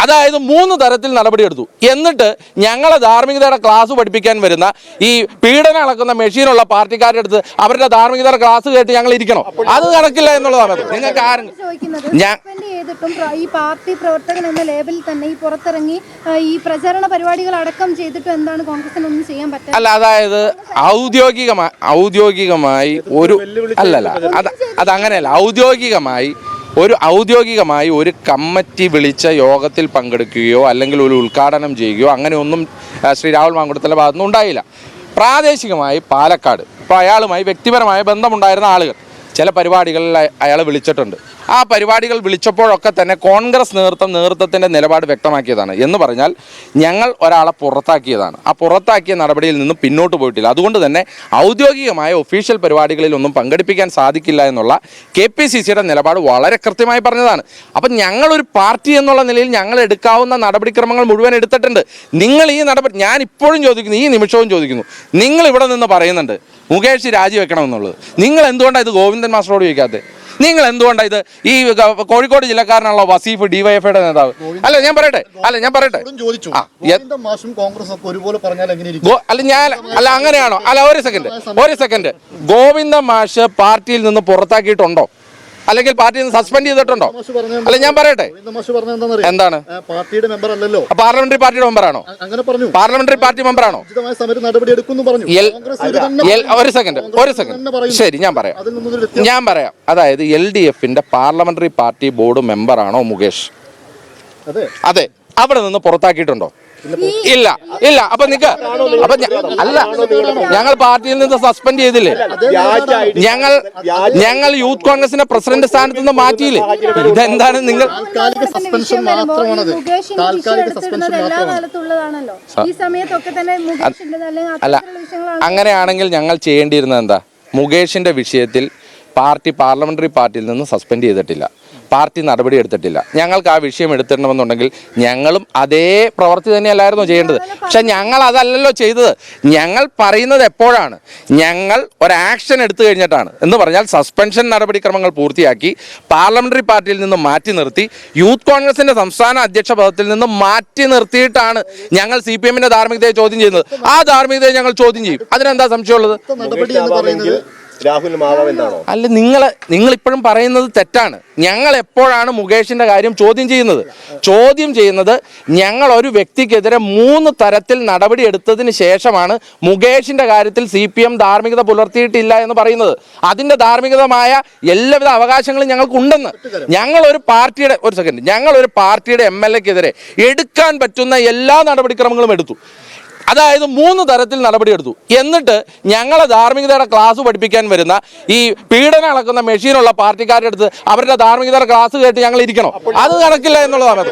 അതായത് 3 തരത്തിൽ നടപടിയെടുത്തു. എന്നിട്ട് ഞങ്ങളെ ധാർമ്മികതയുടെ ക്ലാസ് പഠിപ്പിക്കാൻ വരുന്ന ഈ പീഡനം അളക്കുന്ന മെഷീനുള്ള പാർട്ടിക്കാരുടെ അടുത്ത് അവരുടെ ധാർമ്മികതയുടെ ക്ലാസ് കേട്ട് ഞങ്ങൾ ഇരിക്കണം. അത് നടക്കില്ല എന്നുള്ളതാണ്. നിങ്ങൾക്ക് ഈ പാർട്ടി പ്രവർത്തകൻ എന്ന ലേബലിൽ തന്നെ ഈ പുറത്തിറങ്ങി ഈ പ്രചരണ പരിപാടികൾ അടക്കം ചെയ്തിട്ട് എന്താണ് കോൺഗ്രസിനൊന്നും ചെയ്യാൻ പറ്റുക? അല്ല, അതായത് ഔദ്യോഗികമായി ഒരു അല്ലല്ല അതങ്ങനെയല്ല. ഔദ്യോഗികമായി ഒരു കമ്മിറ്റി വിളിച്ച യോഗത്തിൽ പങ്കെടുക്കുകയോ അല്ലെങ്കിൽ ഒരു ഉദ്ഘാടനം ചെയ്യുകയോ അങ്ങനെയൊന്നും ശ്രീ രാഹുൽ മാങ്കുട്ടത്തിൻ്റെ ഭാഗത്തുനിന്ന് ഉണ്ടായില്ല. പ്രാദേശികമായി പാലക്കാട് ഇപ്പോൾ അയാളുമായി വ്യക്തിപരമായ ബന്ധമുണ്ടായിരുന്ന ആളുകൾ ചില പരിപാടികളിൽ അയാളെ വിളിച്ചിട്ടുണ്ട്. ആ പരിപാടികൾ വിളിച്ചപ്പോഴൊക്കെ തന്നെ കോൺഗ്രസ് നേതൃത്വത്തിൻ്റെ നിലപാട് വ്യക്തമാക്കിയതാണ്. എന്ന് പറഞ്ഞാൽ ഞങ്ങൾ ഒരാളെ പുറത്താക്കിയതാണ്. ആ പുറത്താക്കിയ നടപടിയിൽ നിന്നും പിന്നോട്ട് പോയിട്ടില്ല. അതുകൊണ്ട് തന്നെ ഔദ്യോഗികമായ ഒഫീഷ്യൽ പരിപാടികളിലൊന്നും പങ്കെടുപ്പിക്കാൻ സാധിക്കില്ല എന്നുള്ള KPCCയുടെ നിലപാട് വളരെ കൃത്യമായി പറഞ്ഞതാണ്. അപ്പം ഞങ്ങളൊരു പാർട്ടി എന്നുള്ള നിലയിൽ ഞങ്ങൾ എടുക്കാവുന്ന നടപടിക്രമങ്ങൾ മുഴുവൻ എടുത്തിട്ടുണ്ട്. നിങ്ങൾ ഈ ഞാൻ ഇപ്പോഴും ചോദിക്കുന്നു, ഈ നിമിഷവും ചോദിക്കുന്നു, നിങ്ങൾ ഇവിടെ നിന്ന് പറയുന്നുണ്ട് മുകേഷ് രാജിവെക്കണമെന്നുള്ളത്. നിങ്ങൾ എന്തുകൊണ്ടാണ് ഇത് ഗോവിന്ദൻ മാസ്റ്ററോട് ചോദിക്കാത്തത്? നിങ്ങൾ എന്തുകൊണ്ടാണ് ഇത് ഈ കോഴിക്കോട് ജില്ലക്കാരനുള്ള വസീഫ് DYFIയുടെ നേതാവ്? അല്ല ഞാൻ പറയട്ടെ അല്ല അങ്ങനെയാണോ? അല്ല ഒരു സെക്കൻഡ് ഗോവിന്ദ മാഷ് പാർട്ടിയിൽ നിന്ന് പുറത്താക്കിയിട്ടുണ്ടോ? അല്ലെങ്കിൽ പാർട്ടിയിൽ നിന്ന് സസ്പെൻഡ് ചെയ്തിട്ടുണ്ടോ? അല്ല ഞാൻ പറയട്ടെ, എന്താണ് പാർലമെന്ററി പാർട്ടിയുടെ മെമ്പറാണോ? Parliamentary party മെമ്പറാണോ? ഒരു സെക്കൻഡ് ശരി, ഞാൻ പറയാം. അതായത് LDFന്റെ പാർലമെന്ററി പാർട്ടി ബോർഡ് മെമ്പറാണോ മുകേഷ്? അതെ. അവിടെ നിന്ന് പുറത്താക്കിയിട്ടുണ്ടോ? ഇല്ല. അപ്പൊ അല്ല, ഞങ്ങൾ പാർട്ടിയിൽ നിന്ന് സസ്പെൻഡ് ചെയ്തില്ലേ? ഞങ്ങൾ യൂത്ത് കോൺഗ്രസിന്റെ പ്രസിഡന്റ് സ്ഥാനത്ത് നിന്ന് മാറ്റിയില്ലേ? ഇതെന്താണ് നിങ്ങൾ? അല്ല, അങ്ങനെയാണെങ്കിൽ ഞങ്ങൾ ചെയ്യേണ്ടിയിരുന്നത് എന്താ? മുകേഷിന്റെ വിഷയത്തിൽ പാർലമെന്ററി പാർട്ടിയിൽ നിന്ന് സസ്പെൻഡ് ചെയ്തിട്ടില്ല, പാർട്ടി നടപടി എടുത്തിട്ടില്ല. ഞങ്ങൾക്ക് ആ വിഷയം എടുത്തിടണമെന്നുണ്ടെങ്കിൽ ഞങ്ങളും അതേ പ്രവൃത്തി തന്നെയല്ലായിരുന്നു ചെയ്യേണ്ടത്. പക്ഷെ ഞങ്ങൾ അതല്ലല്ലോ ചെയ്തത്. ഞങ്ങൾ പറയുന്നത് എപ്പോഴാണ്? ഞങ്ങൾ ഒരു ആക്ഷൻ എടുത്തു കഴിഞ്ഞിട്ടാണ്. എന്ന് പറഞ്ഞാൽ സസ്പെൻഷൻ നടപടിക്രമങ്ങൾ പൂർത്തിയാക്കി പാർലമെന്ററി പാർട്ടിയിൽ നിന്ന് മാറ്റി നിർത്തി യൂത്ത് കോൺഗ്രസിന്റെ സംസ്ഥാന അധ്യക്ഷ പദത്തിൽ നിന്ന് മാറ്റി നിർത്തിയിട്ടാണ് ഞങ്ങൾ CPMന്റെ ധാർമ്മികതയെ ചോദ്യം ചെയ്യുന്നത്. ആ ധാർമ്മികതയെ ഞങ്ങൾ ചോദ്യം ചെയ്യും. അതിനെന്താ സംശയമുള്ളത്? അല്ല, നിങ്ങൾ ഇപ്പോഴും പറയുന്നത് തെറ്റാണ്. ഞങ്ങൾ എപ്പോഴാണ് മുകേഷിന്റെ കാര്യം ചോദ്യം ചെയ്യുന്നത്? ഞങ്ങൾ ഒരു വ്യക്തിക്കെതിരെ 3 തരത്തിൽ നടപടി എടുത്തതിന് ശേഷമാണ് മുകേഷിന്റെ കാര്യത്തിൽ CPM ധാർമ്മികത പുലർത്തിയിട്ടില്ല എന്ന് പറയുന്നത്. അതിന്റെ ധാർമ്മികതമായ എല്ലാവിധ അവകാശങ്ങളും ഞങ്ങൾക്ക് ഉണ്ടെന്ന്. ഞങ്ങൾ ഒരു പാർട്ടിയുടെ MLAക്കെതിരെ എടുക്കാൻ പറ്റുന്ന എല്ലാ നടപടിക്രമങ്ങളും എടുത്തു. അതായത് 3 തരത്തിൽ നടപടിയെടുത്തു. എന്നിട്ട് ഞങ്ങളെ ധാർമ്മികതയുടെ ക്ലാസ് പഠിപ്പിക്കാൻ വരുന്ന ഈ പീഡനം അളക്കുന്ന മെഷീനുള്ള പാർട്ടിക്കാരുടെ അടുത്ത് അവരുടെ ധാർമ്മികതയുടെ ക്ലാസ് കേട്ട് ഞങ്ങൾ ഇരിക്കണം. അത് നടക്കില്ല എന്നുള്ളതാണ്.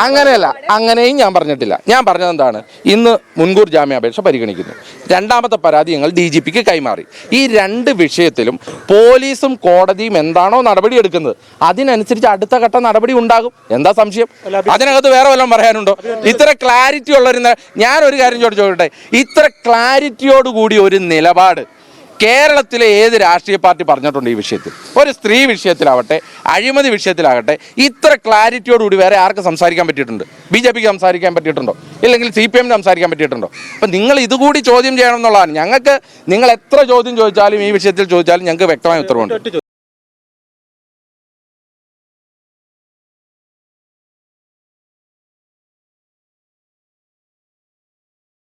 അങ്ങനെയല്ല, അങ്ങനെയും ഞാൻ പറഞ്ഞിട്ടില്ല. ഞാൻ പറഞ്ഞത് എന്താണ്? ഇന്ന് മുൻകൂർ ജാമ്യാപേക്ഷ പരിഗണിക്കുന്നു. 2ാമത്തെ പരാതി ഞങ്ങൾ DGPക്ക് കൈമാറി. ഈ 2 വിഷയത്തിലും പോലീസും കോടതിയും എന്താണോ നടപടി എടുക്കുന്നത് അതിനനുസരിച്ച് അടുത്ത ഘട്ട നടപടി ഉണ്ടാകും. എന്താ സംശയം? അതിനകത്ത് വേറെ വല്ലതും പറയാനുണ്ടോ? ഇത്ര ക്ലാരിറ്റി ഉള്ളൊരു ഞാനൊരു കാര്യം ചോദിച്ചോട്ടെ, ഇത്ര ക്ലാരിറ്റിയോടുകൂടി ഒരു നിലപാട് കേരളത്തിലെ ഏത് രാഷ്ട്രീയ പാർട്ടി പറഞ്ഞിട്ടുണ്ട് ഈ വിഷയത്തിൽ? ഒരു സ്ത്രീ വിഷയത്തിലാവട്ടെ, അഴിമതി വിഷയത്തിലാകട്ടെ, ഇത്ര ക്ലാരിറ്റിയോടുകൂടി വേറെ ആർക്ക് സംസാരിക്കാൻ പറ്റിയിട്ടുണ്ട്? BJPക്ക് സംസാരിക്കാൻ പറ്റിയിട്ടുണ്ടോ? ഇല്ലെങ്കിൽ CPMന് സംസാരിക്കാൻ പറ്റിയിട്ടുണ്ടോ? അപ്പം നിങ്ങൾ ഇതുകൂടി ചോദ്യം ചെയ്യണം എന്നുള്ളതാണ്. ഞങ്ങൾക്ക് നിങ്ങൾ എത്ര ചോദ്യം ചോദിച്ചാലും ഈ വിഷയത്തിൽ ചോദിച്ചാലും ഞങ്ങൾക്ക് വ്യക്തമായ ഉത്തരവുണ്ട്.